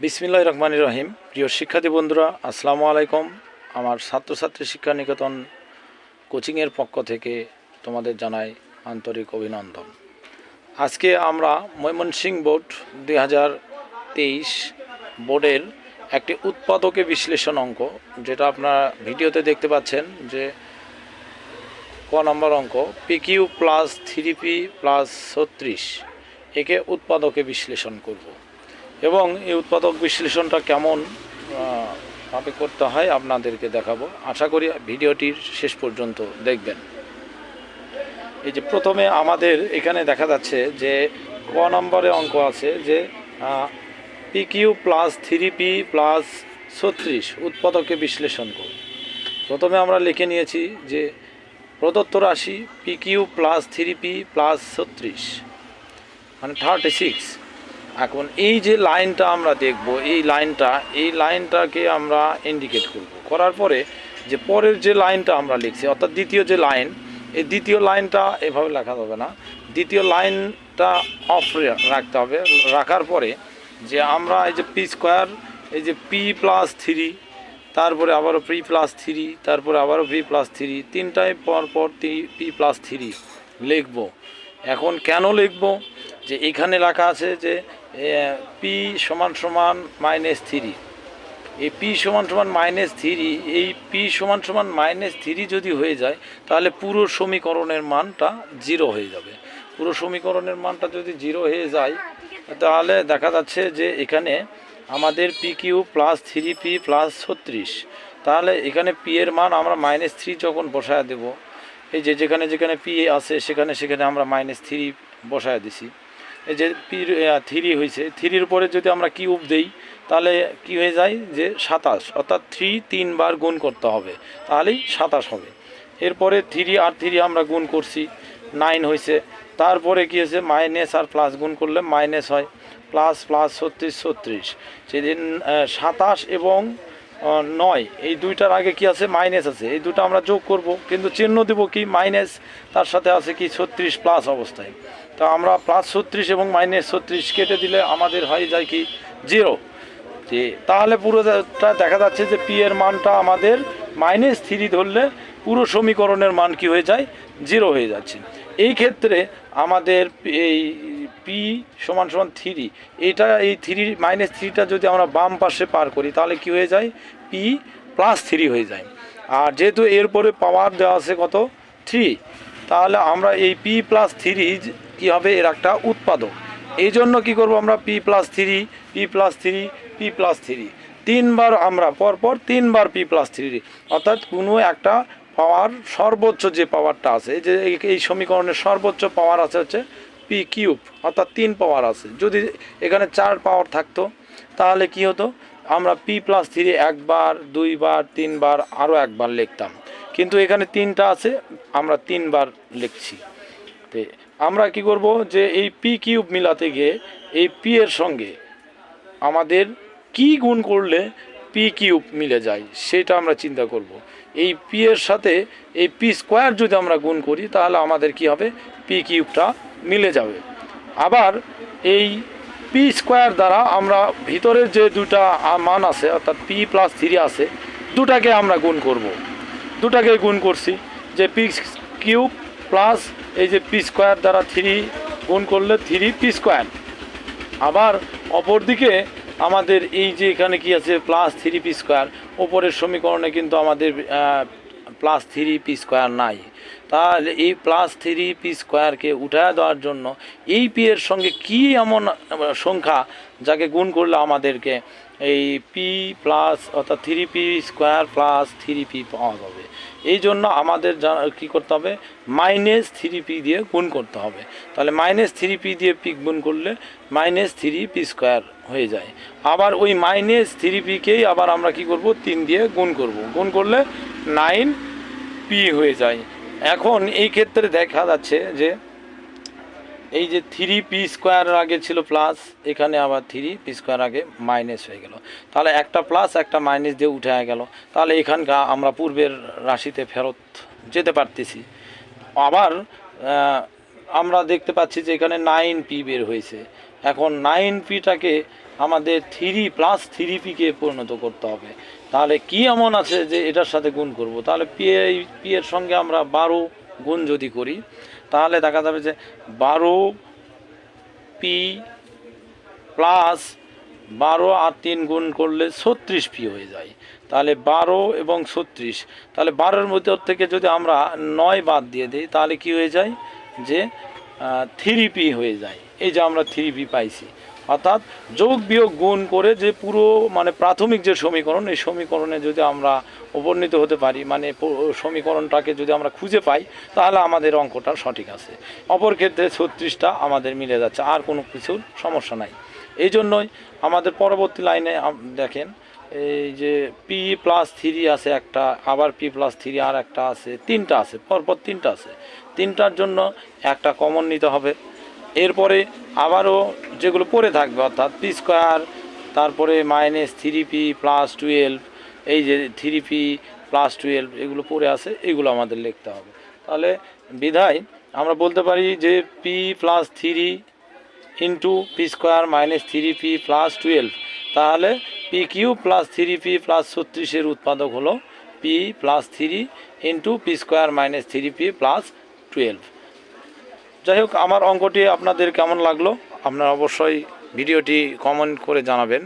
বিসমিল্লাহির রহমানির রহিম। প্রিয় শিক্ষার্থী বন্ধুরা, আসসালামু আলাইকুম। আমার ছাত্রছাত্রী শিক্ষা নিকেতন কোচিংয়ের পক্ষ থেকে তোমাদের জানাই আন্তরিক অভিনন্দন। আজকে আমরা ময়মনসিংহ বোর্ড 2023 বোর্ডের একটি উৎপাদকে বিশ্লেষণ অঙ্ক, যেটা আপনারা ভিডিওতে দেখতে পাচ্ছেন, যে ক নম্বর অঙ্ক PQ প্লাস 3P প্লাস 36, একে উৎপাদকে বিশ্লেষণ করব এবং এই উৎপাদক বিশ্লেষণটা কেমন ভাবে করতে হয় আপনাদেরকে দেখাবো। আশা করি ভিডিওটির শেষ পর্যন্ত দেখবেন। এই যে প্রথমে আমাদের এখানে দেখা যাচ্ছে যে ক নম্বরে অঙ্ক আছে যে PQ প্লাস 3P প্লাস 36 উৎপাদকে বিশ্লেষণ করব। প্রথমে আমরা লিখে নিয়েছি যে প্রদত্ত রাশি PQ প্লাস 3P প্লাস 36 মানে 36। এখন এই যে লাইনটা আমরা দেখব, এই লাইনটাকে আমরা ইন্ডিকেট করব। করার পরে যে পরের যে লাইনটা আমরা লিখছি, অর্থাৎ দ্বিতীয় যে লাইন, এই দ্বিতীয় লাইনটা এভাবে লেখা যাবে না, দ্বিতীয় লাইনটা অফ রাখতে হবে। রাখার পরে যে আমরা এই যে পি স্কোয়ার, এই যে P প্লাস 3, তারপরে আবারও P প্লাস 3, তারপরে আবারও P প্লাস 3, তিনটায় পর P প্লাস 3 লিখব। এখন কেন লিখব? যে এখানে লেখা আছে যে P সমান সমান -3, এই P সমান সমান -3, এই P সমান সমান -3 যদি হয়ে যায় তাহলে পুরো সমীকরণের মানটা 0 হয়ে যাবে। পুরো সমীকরণের মানটা যদি 0 হয়ে যায় তাহলে দেখা যাচ্ছে যে এখানে আমাদের PQ প্লাস 3P প্লাস 36, তাহলে এখানে P এর মান আমরা -3 যখন বসায় দেব, এই যে যেখানে যেখানে P আছে সেখানে সেখানে আমরা -3 বসায় দিছি। এই যে P3 হয়েছে, 3-র উপরে যদি আমরা কিউব দেই তাহলে কি হয়ে যায় যে 27, অর্থাৎ 3 3বার গুণ করতে হবে, তাহলেই 27 হবে। এরপরে 3 আর 3 আমরা গুণ করছি, 9 হয়েছে। তারপরে কি হয়েছে, মাইনাস আর প্লাস গুণ করলে মাইনাস হয়, প্লাস প্লাস 36 সেদিন 27 এবং 9, এই দুইটার আগে কি আছে, মাইনাস আছে, এই দুটো আমরা যোগ করব, কিন্তু চিহ্ন দেব কি মাইনাস, তার সাথে আছে কি 36 প্লাস অবস্থায়। তা আমরা প্লাস 36 এবং -36 কেটে দিলে আমাদের হয়ে যায় কি 0। যে তাহলে পুরোটা দেখা যাচ্ছে যে P এর মানটা আমাদের -3 ধরলে পুরো সমীকরণের মান কি হয়ে যায়, 0 হয়ে যাচ্ছে। এই ক্ষেত্রে আমাদের এই P সমান সমান 3, এইটা এই -3টা যদি আমরা বাম পাশে পার করি তাহলে কি হয়ে যায়, P প্লাস 3 হয়ে যায়। আর যেহেতু এরপরে পাওয়ার দেওয়া আছে কত, 3, তাহলে আমরা এই P প্লাস 3 কী হবে, এর একটা উৎপাদক। এই জন্য কী করবো, আমরা P plus 3, P plus 3, P plus 3 তিনবার আমরা পরপর 3বার P প্লাস 3, অর্থাৎ কোনো একটা পাওয়ার সর্বোচ্চ যে পাওয়ারটা আছে, যে এই সমীকরণের সর্বোচ্চ পাওয়ার আছে হচ্ছে P কিউব, অর্থাৎ 3 পাওয়ার আছে। যদি এখানে 4 পাওয়ার থাকতো তাহলে কি হতো, আমরা P প্লাস 3 একবার, 2বার, 3বার, আরও একবার লিখতাম, কিন্তু এখানে 3টা আছে, আমরা 3বার লিখছি। তো আমরা কি করব, যে এই P কিউব মিলাতে গিয়ে এই P এর সঙ্গে আমাদের কি গুণ করলে P কিউব মিলে যায় সেটা আমরা চিন্তা করব। এই P এর সাথে এই P স্কোয়ার যদি আমরা গুণ করি তাহলে আমাদের কি হবে, P কিউবটা মিলে যাবে। আবার এই P স্কোয়ার দ্বারা আমরা ভিতরের যে দুটা মান আছে, অর্থাৎ P প্লাস 3 আছে, দুটাকে আমরা গুণ করব। দুটাকে গুণ করছি, যে P কিউব প্লাস এই যে P স্কোয়ার দ্বারা 3 গুণ করলে 3P স্কোয়ার। আবার অপরদিকে আমাদের এই যে এখানে কি আছে, প্লাস 3P স্কোয়ার, ওপরের সমীকরণে কিন্তু আমাদের প্লাস 3P স্কোয়ার নাই। তাহলে এই প্লাস 3P স্কোয়ারকে উঠায় দেওয়ার জন্য এই P এর সঙ্গে কি এমন সংখ্যা যাকে গুণ করলে আমাদেরকে এই P প্লাস, অর্থাৎ 3P স্কোয়ার প্লাস 3P পাওয়া যাবে। এই জন্য আমাদের কী করতে হবে, -3P দিয়ে গুণ করতে হবে। তাহলে -3P দিয়ে P গুণ করলে -3P স্কোয়ার হয়ে যায়। আবার ওই -3Pকেই আবার আমরা কি করব, 3 দিয়ে গুণ করব, গুণ করলে 9P হয়ে যায়। এখন এই ক্ষেত্রে দেখা যাচ্ছে যে এই যে 3P স্কোয়ারের আগে ছিল প্লাস, এখানে আবার 3P স্কোয়ার আগে মাইনাস হয়ে গেল, তাহলে একটা প্লাস একটা মাইনাস দিয়ে উঠে গেল, তাহলে এখানকার আমরা পূর্বের রাশিতে ফেরত যেতে পারতেছি। আবার আমরা দেখতে পাচ্ছি যে এখানে 9P বের হয়েছে। এখন 9Pটাকে আমাদের 3+3p-কে পরিণত করতে হবে। তাহলে কি এমন আছে যে এটার সাথে গুণ করব? তাহলে পি এর সঙ্গে আমরা 12 গুণ যদি করি, তাহলে দেখা যাবে যে 12p প্লাস 12 আর 3 গুণ করলে 36p হয়ে যায়। তাহলে 12 এবং 36, তাহলে 12-এর মধ্যে থেকে যদি আমরা 9 বাদ দিয়ে দিই, তাহলে কি হয়ে যায় যে 3p হয়ে যায়। এই যে আমরা 3p পাইছি। অর্থাৎ যোগ বিয়োগ গুণ করে যে পুরো মানে প্রাথমিক যে সমীকরণ, এই সমীকরণে যদি আমরা উপনীত হতে পারি, মানে সমীকরণটাকে যদি আমরা খুঁজে পাই, তাহলে আমাদের অঙ্কটা সঠিক আছে। অপর ক্ষেত্রে 36টা আমাদের মিলে যাচ্ছে, আর কোনো কিছুর সমস্যা নাই। এই জন্যই আমাদের পরবর্তী লাইনে দেখেন, এই যে p+3 আছে একটা, আবার p+3 আর একটা আছে, তিনটা আছে, পরপর তিনটা আছে। তিনটার জন্য একটা কমন নিতে হবে। এরপরে আবারও যেগুলো পড়ে থাকবে, অর্থাৎ p², তারপরে -3p + 12, এই যে 3p + 12 এগুলো পড়ে আছে, এগুলো আমাদের লিখতে হবে। তাহলে বিধায় আমরা বলতে পারি যে p+3 ইন্টু p² - 3p + 12, তাহলে p³ + 3p + 36-এর উৎপাদক হলো p+3 ইন্টু p² - 3p + 12। যাই হোক, আমার অঙ্কটি আপনাদের কেমন লাগলো আপনারা অবশ্যই ভিডিওটি কমেন্ট করে জানাবেন।